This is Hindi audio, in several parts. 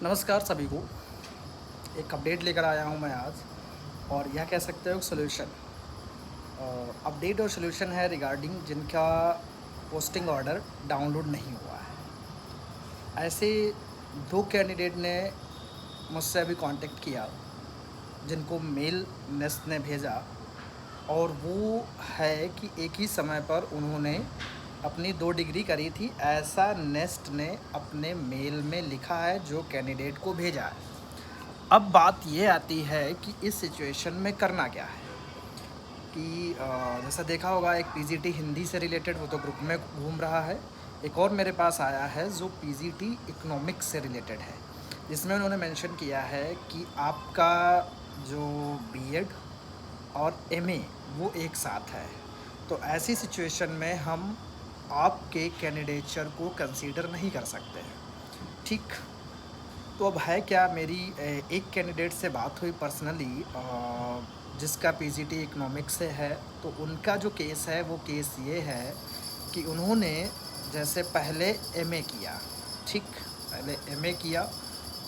नमस्कार सभी को। एक अपडेट लेकर आया हूँ मैं आज, और यह कह सकते हो सोल्यूशन। अपडेट और सोल्यूशन है रिगार्डिंग जिनका पोस्टिंग ऑर्डर डाउनलोड नहीं हुआ है। ऐसे दो कैंडिडेट ने मुझसे अभी कांटेक्ट किया जिनको मेल नेस्ट ने भेजा, और वो है कि एक ही समय पर उन्होंने अपनी 2 डिग्री करी थी, ऐसा नेस्ट ने अपने मेल में लिखा है जो कैंडिडेट को भेजा है। अब बात ये आती है कि इस सिचुएशन में करना क्या है कि जैसा देखा होगा, एक पीजीटी हिंदी से रिलेटेड वो तो ग्रुप में घूम रहा है। एक और मेरे पास आया है जो पीजीटी इकोनॉमिक्स से रिलेटेड है, जिसमें उन्होंने मेंशन किया है कि आपका जो बीएड और एमए वो एक साथ है। तो ऐसी सिचुएशन में हम आपके कैंडिडेचर को कंसीडर नहीं कर सकते हैं। ठीक। तो अब है क्या, मेरी एक कैंडिडेट से बात हुई पर्सनली, जिसका पीजीटी इकोनॉमिक्स से है। तो उनका जो केस है वो केस ये है कि उन्होंने जैसे पहले एमए किया। ठीक। पहले एमए किया,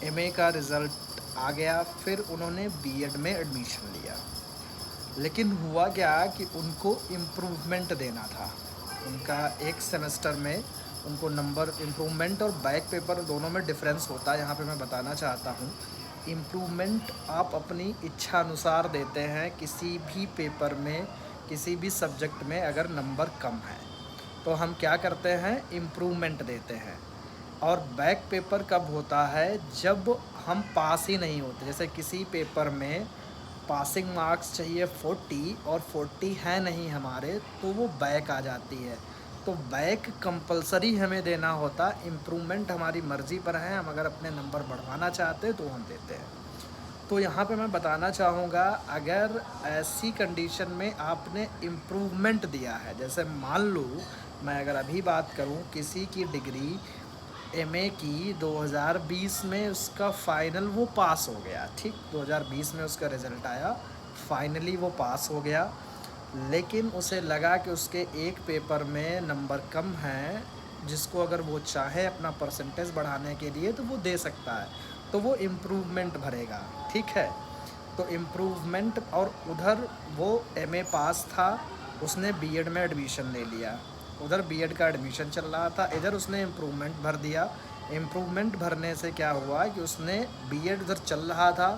एमए का रिज़ल्ट आ गया, फिर उन्होंने बीएड में एडमिशन लिया। लेकिन हुआ क्या कि उनको इम्प्रूवमेंट देना था। उनका एक सेमेस्टर में उनको नंबर इम्प्रूवमेंट और बैक पेपर दोनों में डिफरेंस होता है। यहाँ पे मैं बताना चाहता हूँ, इम्प्रूवमेंट आप अपनी इच्छा अनुसार देते हैं। किसी भी पेपर में, किसी भी सब्जेक्ट में अगर नंबर कम है तो हम क्या करते हैं, इम्प्रूवमेंट देते हैं। और बैक पेपर कब होता है, जब हम पास ही नहीं होते। जैसे किसी पेपर में पासिंग मार्क्स चाहिए 40 और 40 है नहीं हमारे, तो वो बैक आ जाती है। तो बैक कंपलसरी हमें देना होता। इम्प्रूवमेंट हमारी मर्ज़ी पर है, हम अगर अपने नंबर बढ़वाना चाहते हैं तो हम देते हैं। तो यहाँ पे मैं बताना चाहूँगा, अगर ऐसी कंडीशन में आपने इम्प्रूवमेंट दिया है, जैसे मान लो मैं अगर अभी बात करूँ, किसी की डिग्री एमए की 2020 में उसका फ़ाइनल वो पास हो गया। ठीक, 2020 में उसका रिज़ल्ट आया, फाइनली वो पास हो गया। लेकिन उसे लगा कि उसके एक पेपर में नंबर कम हैं, जिसको अगर वो चाहे अपना परसेंटेज बढ़ाने के लिए तो वो दे सकता है। तो वो इम्प्रूवमेंट भरेगा। ठीक है। तो इम्प्रूवमेंट, और उधर वो एमए पास था, उसने बीएड में एडमिशन ले लिया। उधर बीएड का एडमिशन चल रहा था, इधर उसने इम्प्रूवमेंट भर दिया। इम्प्रूवमेंट भरने से क्या हुआ कि उसने बीएड उधर चल रहा था,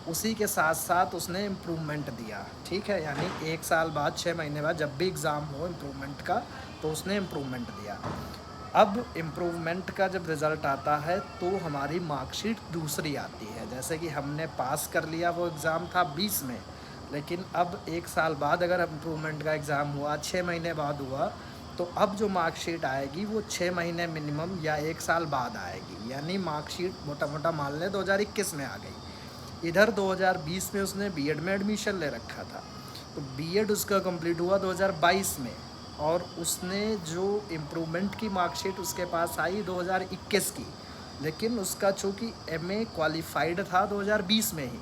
उसी के साथ साथ उसने इम्प्रूवमेंट दिया। ठीक है। यानी 1 साल बाद, 6 महीने बाद जब भी एग्ज़ाम हो इम्प्रूवमेंट का, तो उसने इम्प्रूवमेंट दिया। अब इम्प्रूवमेंट का जब रिज़ल्ट आता है तो हमारी मार्कशीट दूसरी आती है। जैसे कि हमने पास कर लिया, वो एग्ज़ाम था 20 में, लेकिन अब 1 साल बाद अगर इम्प्रूवमेंट का एग्ज़ाम हुआ, 6 महीने बाद हुआ, तो अब जो मार्कशीट आएगी वो 6 महीने मिनिमम या 1 साल बाद आएगी। यानी मार्कशीट मोटा मोटा मान लें 2021 में आ गई। इधर 2020 में उसने बीएड में एडमिशन ले रखा था, तो बीएड उसका कंप्लीट हुआ 2022 में, और उसने जो इम्प्रूवमेंट की मार्कशीट उसके पास आई 2021 की। लेकिन उसका चूँकि एमए क्वालिफाइड था 2020 में ही,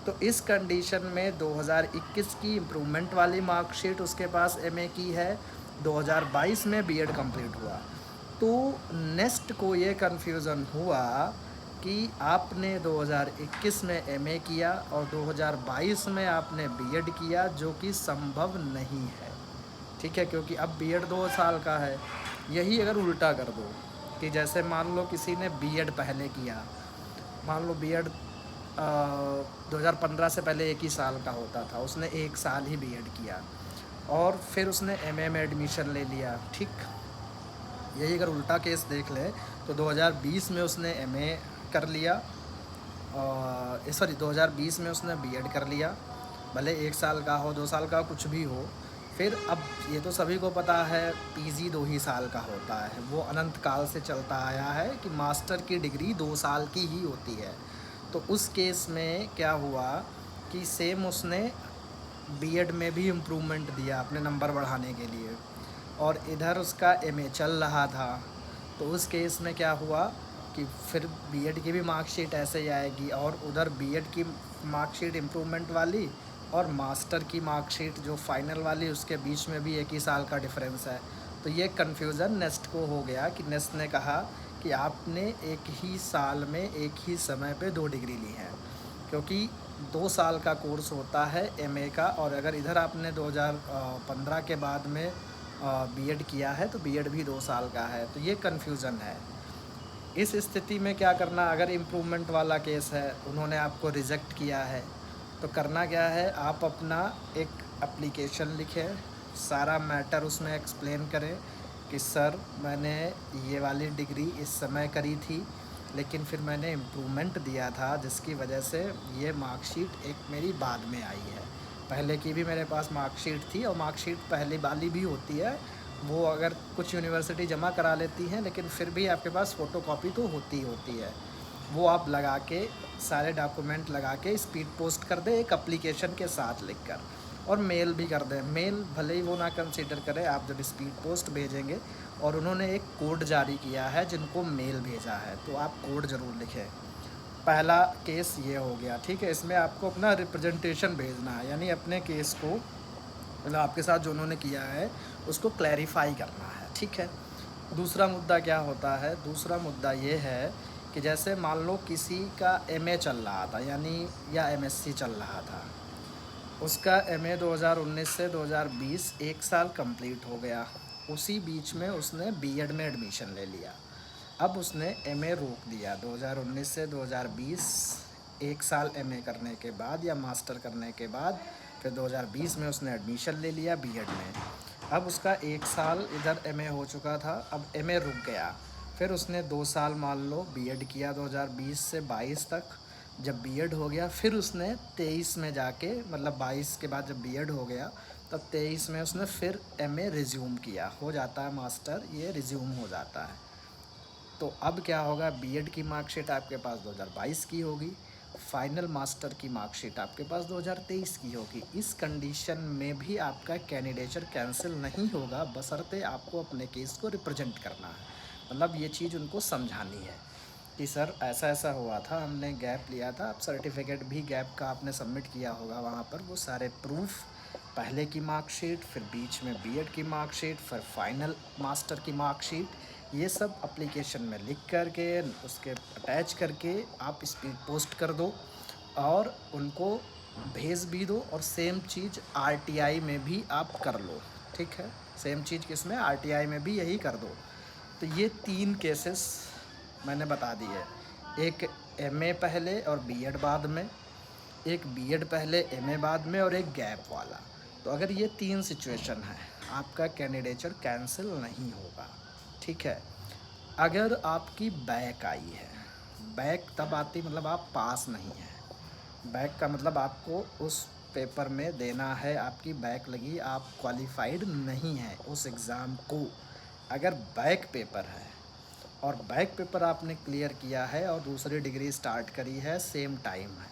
तो इस कंडीशन में 2021 की इम्प्रूवमेंट वाली मार्कशीट उसके पास एमए की है, 2022 में बीएड कंप्लीट हुआ। तो नेक्स्ट को ये कन्फ्यूज़न हुआ कि आपने 2021 में एमए किया और 2022 में आपने बीएड किया, जो कि संभव नहीं है। ठीक है, क्योंकि अब बीएड 2 साल का है। यही अगर उल्टा कर दो कि जैसे मान लो किसी ने बीएड पहले किया, मान लो बीएड 2015 से पहले 1 ही साल का होता था, उसने 1 साल ही बीएड किया और फिर उसने एमए में एडमिशन ले लिया। ठीक। यही अगर उल्टा केस देख लें तो 2020 में उसने एमए कर लिया, सॉरी 2020 में उसने बीएड कर लिया, भले 1 साल का हो, 2 साल का, कुछ भी हो। फिर अब ये तो सभी को पता है, पीजी 2 ही साल का होता है। वो अनंत काल से चलता आया है कि मास्टर की डिग्री 2 साल की ही होती है। तो उस केस में क्या हुआ कि सेम उसने बीएड में भी इम्प्रूवमेंट दिया अपने नंबर बढ़ाने के लिए, और इधर उसका एमए चल रहा था। तो उस केस में क्या हुआ कि फिर बीएड की भी मार्कशीट ऐसे ही आएगी, और उधर बीएड की मार्कशीट इम्प्रूवमेंट वाली और मास्टर की मार्कशीट जो फाइनल वाली, उसके बीच में भी 1 ही साल का डिफरेंस है। तो ये कन्फ्यूज़न नेस्ट को हो गया कि नेस्ट ने कहा कि आपने एक ही साल में एक ही समय पे 2 डिग्री ली है, क्योंकि 2 साल का कोर्स होता है एमए का, और अगर इधर आपने 2015 के बाद में बीएड किया है तो बीएड भी 2 साल का है, तो ये कन्फ्यूज़न है। इस स्थिति में क्या करना, अगर इम्प्रूवमेंट वाला केस है, उन्होंने आपको रिजेक्ट किया है, तो करना क्या है, आप अपना एक एप्लीकेशन लिखें, सारा मैटर उसमें एक्सप्लेन करें कि सर मैंने ये वाली डिग्री इस समय करी थी, लेकिन फिर मैंने इम्प्रूवमेंट दिया था जिसकी वजह से ये मार्कशीट एक मेरी बाद में आई है। पहले की भी मेरे पास मार्कशीट थी, और मार्कशीट पहले वाली भी होती है, वो अगर कुछ यूनिवर्सिटी जमा करा लेती हैं, लेकिन फिर भी आपके पास फ़ोटोकॉपी तो होती ही होती है। वो आप लगा के, सारे डॉक्यूमेंट लगा के स्पीड पोस्ट कर दें एक एप्लीकेशन के साथ लिखकर, और मेल भी कर दें। मेल भले ही वो ना कंसीडर करें, आप जब स्पीड पोस्ट भेजेंगे, और उन्होंने एक कोड जारी किया है जिनको मेल भेजा है, तो आप कोड ज़रूर लिखें। पहला केस ये हो गया, ठीक है। इसमें आपको अपना रिप्रेजेंटेशन भेजना है, यानी अपने केस को, मतलब आपके साथ जो उन्होंने किया है उसको क्लैरिफाई करना है, ठीक है। दूसरा मुद्दा क्या होता है, दूसरा मुद्दा ये है कि जैसे मान लो किसी का एमए चल रहा था, यानी या एमएससी चल रहा था, उसका एमए 2019 से 2020 एक साल कंप्लीट हो गया, उसी बीच में उसने बीएड में एडमिशन ले लिया। अब उसने एमए रोक दिया 2019 से 2020, एक साल एमए करने के बाद या मास्टर करने के बाद, फिर 2020 में उसने एडमिशन ले लिया बीएड में। अब उसका एक साल इधर एमए हो चुका था, अब एमए रुक गया। फिर उसने 2 साल मान लो बीएड किया 2020 से 22 तक। जब बीएड हो गया, फिर उसने 23 में जाके, मतलब 22 के बाद जब बीएड हो गया, तब 23 में उसने फिर एमए रिज्यूम किया, हो जाता है मास्टर, ये रिज्यूम हो जाता है। तो अब क्या होगा, बीएड की मार्कशीट आपके पास 2022 की होगी, फाइनल मास्टर की मार्कशीट आपके पास 2023 की होगी। इस कंडीशन में भी आपका कैंडिडेचर कैंसिल नहीं होगा, बशर्ते आपको अपने केस को रिप्रेजेंट करना है। मतलब ये चीज़ उनको समझानी है कि सर ऐसा ऐसा हुआ था, हमने गैप लिया था। अब सर्टिफिकेट भी गैप का आपने सबमिट किया होगा वहाँ पर, वो सारे प्रूफ, पहले की मार्कशीट, फिर बीच में बीएड की मार्कशीट, फिर फाइनल मास्टर की मार्कशीट, ये सब एप्लीकेशन में लिख करके उसके अटैच करके आप स्पीड पोस्ट कर दो और उनको भेज भी दो। और सेम चीज़ आरटीआई में भी आप कर लो, ठीक है। सेम चीज़ किसमें, आरटीआई में भी यही कर दो। तो ये 3 केसेस मैंने बता दिए, एक एमए पहले और बीएड बाद में, एक बीएड पहले एमए बाद में, और एक गैप वाला। तो अगर ये 3 सिचुएशन है, आपका कैंडिडेचर कैंसिल नहीं होगा, ठीक है। अगर आपकी बैक आई है, बैक तब आती मतलब आप पास नहीं हैं। बैक का मतलब आपको उस पेपर में देना है, आपकी बैक लगी, आप क्वालिफाइड नहीं हैं उस एग्ज़ाम को। अगर बैक पेपर है और बैक पेपर आपने क्लियर किया है और दूसरी डिग्री स्टार्ट करी है, सेम टाइम है,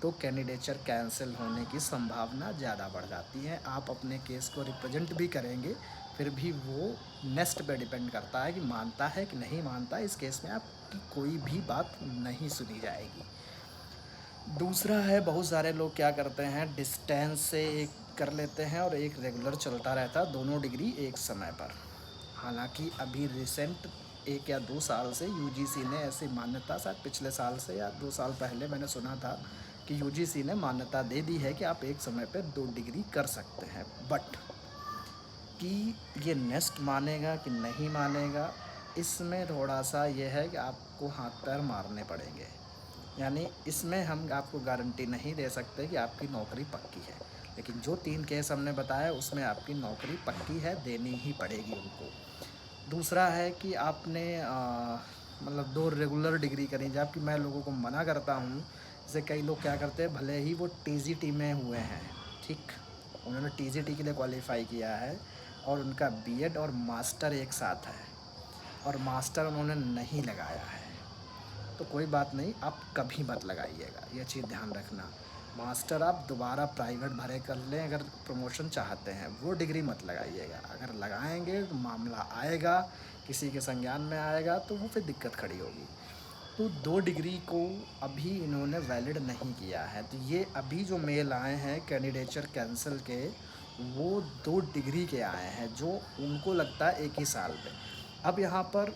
तो कैंडिडेचर कैंसिल होने की संभावना ज़्यादा बढ़ जाती है। आप अपने केस को रिप्रेजेंट भी करेंगे, फिर भी वो नेक्स्ट पे डिपेंड करता है कि मानता है कि नहीं मानता। इस केस में आपकी कोई भी बात नहीं सुनी जाएगी। दूसरा है, बहुत सारे लोग क्या करते हैं, डिस्टेंस से एक कर लेते हैं और एक रेगुलर चलता रहता है, दोनों डिग्री एक समय पर। हालांकि अभी रिसेंट 1 या 2 साल से यूजीसी ने ऐसी मान्यता, शायद पिछले साल से या 2 साल पहले मैंने सुना था कि यूजीसी ने मान्यता दे दी है कि आप एक समय पर 2 डिग्री कर सकते हैं। बट कि ये नेक्स्ट मानेगा कि नहीं मानेगा, इसमें थोड़ा सा ये है कि आपको हाथ पैर मारने पड़ेंगे। यानी इसमें हम आपको गारंटी नहीं दे सकते कि आपकी नौकरी पक्की है, लेकिन जो 3 केस हमने बताया उसमें आपकी नौकरी पक्की है, देनी ही पड़ेगी उनको। दूसरा है कि आपने मतलब 2 रेगुलर डिग्री करी, जबकि मैं लोगों को मना करता हूँ। जैसे कई लोग क्या करते हैं, भले ही वो टीजीटी में हुए हैं, ठीक, उन्होंने टीजीटी के लिए क्वालिफ़ाई किया है और उनका बीएड और मास्टर एक साथ है, और मास्टर उन्होंने नहीं लगाया है, तो कोई बात नहीं, आप कभी मत लगाइएगा, ये चीज़ ध्यान रखना। मास्टर आप दोबारा प्राइवेट भरे कर लें अगर प्रमोशन चाहते हैं, वो डिग्री मत लगाइएगा। अगर लगाएंगे तो मामला आएगा, किसी के संज्ञान में आएगा, तो वो फिर दिक्कत खड़ी होगी। तो 2 डिग्री को अभी इन्होंने वैलिड नहीं किया है। तो ये अभी जो मेल आए हैं कैंडिडेचर कैंसिल के, वो 2 डिग्री के आए हैं, जो उनको लगता है एक ही साल पे। अब यहाँ पर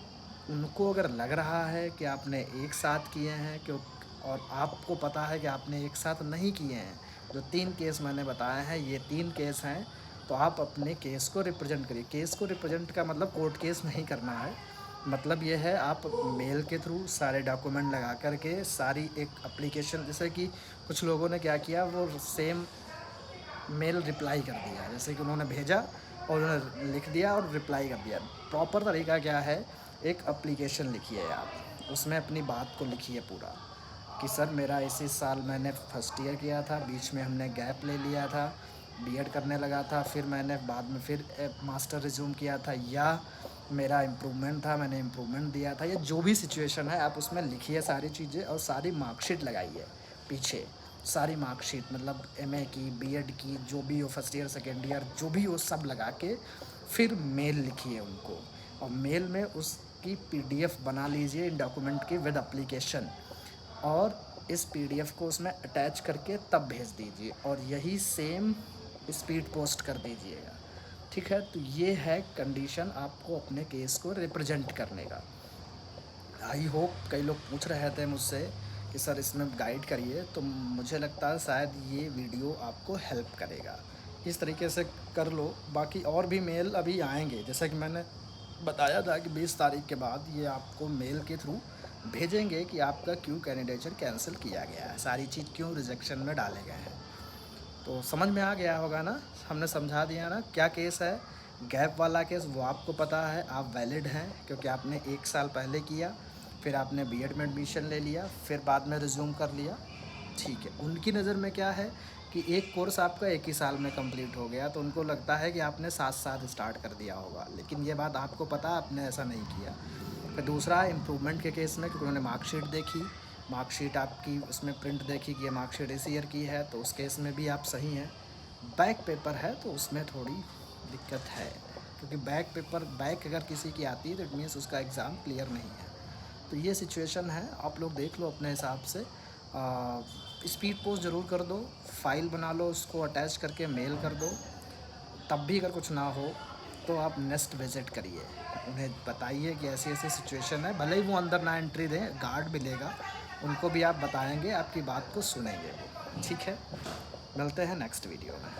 उनको अगर लग रहा है कि आपने एक साथ किए हैं क्यों, और आपको पता है कि आपने एक साथ नहीं किए हैं, जो 3 केस मैंने बताए हैं ये 3 केस हैं, तो आप अपने केस को रिप्रेजेंट करिए। केस को रिप्रेजेंट का मतलब कोर्ट केस नहीं करना है, मतलब ये है आप मेल के थ्रू सारे डॉक्यूमेंट लगा कर के सारी एक एप्लीकेशन, जैसे कि कुछ लोगों ने क्या किया, वो सेम मेल रिप्लाई कर दिया, जैसे कि उन्होंने भेजा और उन्होंने लिख दिया और रिप्लाई कर दिया। प्रॉपर तरीका क्या है, एक एप्लीकेशन लिखिए आप, उसमें अपनी बात को लिखिए पूरा कि सर मेरा इसी साल मैंने फर्स्ट ईयर किया था, बीच में हमने गैप ले लिया था, बीएड करने लगा था, फिर मैंने बाद में फिर मास्टर रिज्यूम किया था, या मेरा इम्प्रूवमेंट था, मैंने इम्प्रूवमेंट दिया था, या जो भी सिचुएशन है आप उसमें लिखिए सारी चीज़ें, और सारी मार्कशीट लगाइए पीछे, सारी मार्कशीट मतलब एमए की, बीएड की, जो भी हो, फर्स्ट ईयर सेकेंड ईयर जो भी हो, सब लगा के फिर मेल लिखिए उनको, और मेल में उसकी पीडीएफ बना लीजिए डॉक्यूमेंट की विद एप्लीकेशन, और इस पीडीएफ को उसमें अटैच करके तब भेज दीजिए, और यही सेम स्पीड पोस्ट कर दीजिएगा। ठीक है, तो ये है कंडीशन आपको अपने केस को रिप्रेजेंट करने का। आई होप, कई लोग पूछ रहे थे मुझसे कि सर इसमें गाइड करिए, तो मुझे लगता है शायद ये वीडियो आपको हेल्प करेगा। इस तरीके से कर लो। बाकी और भी मेल अभी आएंगे, जैसा कि मैंने बताया था कि 20 तारीख के बाद ये आपको मेल के थ्रू भेजेंगे कि आपका क्यों कैंडिडेचर कैंसिल किया गया है, सारी चीज़ क्यों रिजेक्शन में डाले गए हैं। तो समझ में आ गया होगा ना, हमने समझा दिया ना क्या केस है। गैप वाला केस वो आपको पता है, आप वैलिड हैं क्योंकि आपने 1 साल पहले किया, फिर आपने बीएड में एडमिशन ले लिया, फिर बाद में रिज्यूम कर लिया। ठीक है, उनकी नज़र में क्या है कि एक कोर्स आपका 1 ही साल में कंप्लीट हो गया, तो उनको लगता है कि आपने साथ साथ स्टार्ट कर दिया होगा, लेकिन ये बात आपको पता है आपने ऐसा नहीं किया। फिर दूसरा इम्प्रूवमेंट के केस में, क्योंकि उन्होंने मार्कशीट देखी, मार्कशीट आपकी उसमें प्रिंट देखी कि ये मार्कशीट इस ईयर की है, तो उस केस में भी आप सही हैं। बैक पेपर है तो उसमें थोड़ी दिक्कत है, क्योंकि बैक पेपर बैक अगर किसी की आती है तो इट मीन्स उसका एग्ज़ाम क्लियर नहीं है। तो ये सिचुएशन है, आप लोग देख लो अपने हिसाब से। स्पीड पोस्ट ज़रूर कर दो, फाइल बना लो, उसको अटैच करके मेल कर दो। तब भी अगर कुछ ना हो तो आप नेक्स्ट विज़िट करिए, उन्हें बताइए कि ऐसी ऐसी सिचुएशन है, भले ही वो अंदर ना एंट्री दें, गार्ड मिलेगा, उनको भी आप बताएंगे, आपकी बात को सुनेंगे वो। ठीक है, मिलते हैं नेक्स्ट वीडियो में।